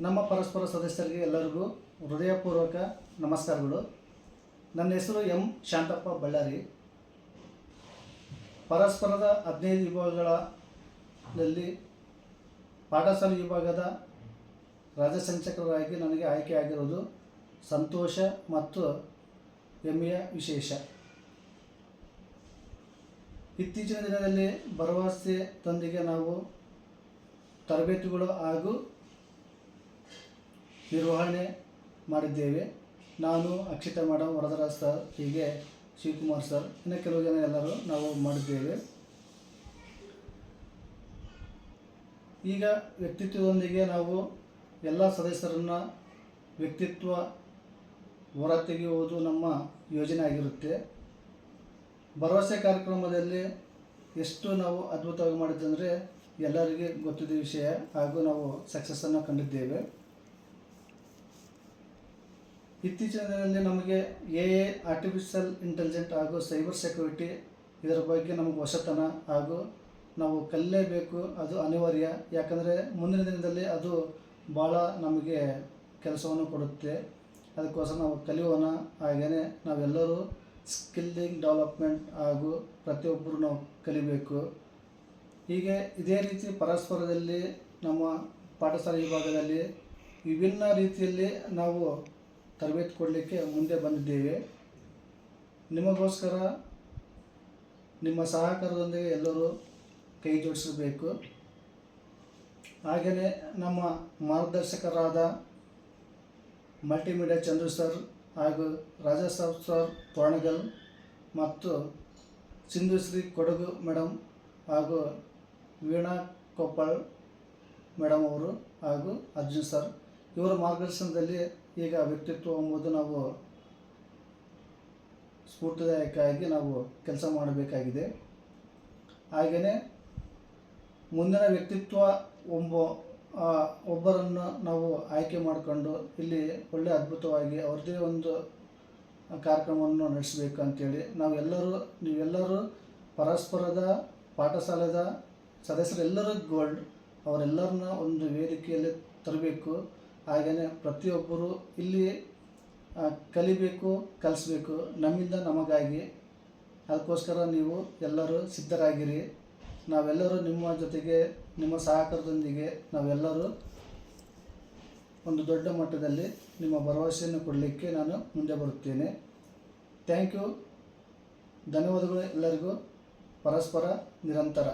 ನಮ್ಮ ಪರಸ್ಪರ ಸದಸ್ಯರಿಗೆ ಎಲ್ಲರಿಗೂ ಹೃದಯಪೂರ್ವಕ ನಮಸ್ಕಾರಗಳು. ನನ್ನ ಹೆಸರು ಎಂ ಶಾಂತಪ್ಪ ಬಳ್ಳಾರಿ. ಪರಸ್ಪರದ 15 ವಿಭಾಗಗಳಲ್ಲಿ ಪಾಠಶಾಲೆ ವಿಭಾಗದ ರಾಜ್ಯ ಸಂಚಾಲಕರಾಗಿ ನನಗೆ ಆಯ್ಕೆಯಾಗಿರುವುದು ಸಂತೋಷ ಮತ್ತು ಹೆಮ್ಮೆಯ ವಿಶೇಷ. ಇತ್ತೀಚಿನ ದಿನದಲ್ಲಿ ಭರವಸೆಯೊಂದಿಗೆ ನಾವು ತರಬೇತಿಗಳು ಹಾಗೂ ನಿರ್ವಹಣೆ ಮಾಡಿದ್ದೇವೆ. ನಾನು, ಅಕ್ಷಿತಾ ಮೇಡಮ್, ವರದರಾಜ್ ಸರ್, ಹೀಗೆ ಶಿವಕುಮಾರ್ ಸರ್, ಇನ್ನು ಕೆಲವು ಜನ ಎಲ್ಲರೂ ನಾವು ಮಾಡಿದ್ದೇವೆ. ಈಗ ವ್ಯಕ್ತಿತ್ವದೊಂದಿಗೆ ನಾವು ಎಲ್ಲ ಸದಸ್ಯರನ್ನು ವ್ಯಕ್ತಿತ್ವ ಹೊರತೆಗೆಯುವುದು ನಮ್ಮ ಯೋಜನೆ ಆಗಿರುತ್ತೆ. ಭರವಸೆ ಕಾರ್ಯಕ್ರಮದಲ್ಲಿ ಎಷ್ಟು ನಾವು ಅದ್ಭುತವಾಗಿ ಮಾಡಿದ್ದಂದರೆ ಎಲ್ಲರಿಗೆ ಗೊತ್ತಿದ್ದ ವಿಷಯ ಹಾಗೂ ನಾವು ಸಕ್ಸಸ್ಸನ್ನು ಕಂಡಿದ್ದೇವೆ. ಇತ್ತೀಚಿನ ದಿನದಲ್ಲಿ ನಮಗೆ ಆರ್ಟಿಫಿಷಿಯಲ್ ಇಂಟೆಲಿಜೆಂಟ್ ಹಾಗೂ ಸೈಬರ್ ಸೆಕ್ಯೂರಿಟಿ ಇದರ ಬಗ್ಗೆ ನಮಗೆ ಹೊಸತನ ಹಾಗೂ ನಾವು ಕಲಿಯಲೇಬೇಕು, ಅದು ಅನಿವಾರ್ಯ. ಯಾಕಂದರೆ ಮುಂದಿನ ದಿನದಲ್ಲಿ ಅದು ಭಾಳ ನಮಗೆ ಕೆಲಸವನ್ನು ಕೊಡುತ್ತೆ. ಅದಕ್ಕೋಸ್ಕರ ನಾವು ಕಲಿಯೋಣ. ಹಾಗೆಯೇ ನಾವೆಲ್ಲರೂ ಸ್ಕಿಲ್ಲಿಂಗ್ ಡೆವಲಪ್ಮೆಂಟ್ ಹಾಗೂ ಪ್ರತಿಯೊಬ್ಬರು ನಾವು ಕಲಿಬೇಕು. ಹೀಗೆ ಇದೇ ರೀತಿ ಪರಸ್ಪರದಲ್ಲಿ ನಮ್ಮ ಪಾಠಶಾಲೆ ವಿಭಾಗದಲ್ಲಿ ವಿಭಿನ್ನ ರೀತಿಯಲ್ಲಿ ನಾವು ತರಬೇತಿ ಕೊಡಲಿಕ್ಕೆ ಮುಂದೆ ಬಂದಿದ್ದೇವೆ. ನಿಮಗೋಸ್ಕರ ನಿಮ್ಮ ಸಹಕಾರದೊಂದಿಗೆ ಎಲ್ಲರೂ ಕೈ ಜೋಡಿಸಬೇಕು. ಹಾಗೆಯೇ ನಮ್ಮ ಮಾರ್ಗದರ್ಶಕರಾದ ಮಲ್ಟಿಮೀಡಿಯಾ ಚಂದ್ರು ಸರ್ ಹಾಗೂ ರಾಜಾಸಾಬ್ ಸರ್ ತೋರಣಗಲ್ ಮತ್ತು ಸಿಂಧುಶ್ರೀ ಕೊಡಗು ಮೇಡಮ್ ಹಾಗೂ ವೀಣಾ ಕೊಪ್ಪಳ್ ಮೇಡಮ್ ಅವರು ಹಾಗೂ ಅರ್ಜುನ್ ಸರ್ ಇವರ ಮಾರ್ಗದರ್ಶನದಲ್ಲಿ ಈಗ ವ್ಯಕ್ತಿತ್ವ ಎಂಬುದು ನಾವು ಸ್ಫೂರ್ತಿದಾಯಕವಾಗಿ ನಾವು ಕೆಲಸ ಮಾಡಬೇಕಾಗಿದೆ. ಹಾಗೆಯೇ ಮುಂದಿನ ವ್ಯಕ್ತಿತ್ವ ಒಬ್ಬರನ್ನು ನಾವು ಆಯ್ಕೆ ಮಾಡಿಕೊಂಡು ಇಲ್ಲಿ ಒಳ್ಳೆಯ ಅದ್ಭುತವಾಗಿ ಅವ್ರದ್ದೇ ಒಂದು ಕಾರ್ಯಕ್ರಮವನ್ನು ನಡೆಸಬೇಕು ಅಂಥೇಳಿ ನೀವೆಲ್ಲರೂ ಪರಸ್ಪರದ ಪಾಠಶಾಲೆದ ಸದಸ್ಯರೆಲ್ಲರೂ ಗೋಲ್ಡ್ ಅವರೆಲ್ಲರನ್ನ ಒಂದು ವೇದಿಕೆಯಲ್ಲಿ ತರಬೇಕು. ಹಾಗೆಯೇ ಪ್ರತಿಯೊಬ್ಬರು ಇಲ್ಲಿ ಕಲಿಬೇಕು, ಕಲಿಸ್ಬೇಕು, ನಮ್ಮಿಂದ ನಮಗಾಗಿ. ಅದಕ್ಕೋಸ್ಕರ ನೀವು ಎಲ್ಲರೂ ಸಿದ್ಧರಾಗಿರಿ. ನಾವೆಲ್ಲರೂ ನಿಮ್ಮ ಜೊತೆಗೆ, ನಿಮ್ಮ ಸಹಕಾರದೊಂದಿಗೆ ನಾವೆಲ್ಲರೂ ಒಂದು ದೊಡ್ಡ ಮಟ್ಟದಲ್ಲಿ ನಿಮ್ಮ ಭರವಸೆಯನ್ನು ಕೊಡಲಿಕ್ಕೆ ನಾನು ಮುಂದೆ ಬರುತ್ತೇನೆ. Thank you. ಧನ್ಯವಾದಗಳು ಎಲ್ಲರಿಗೂ. ಪರಸ್ಪರ ನಿರಂತರ.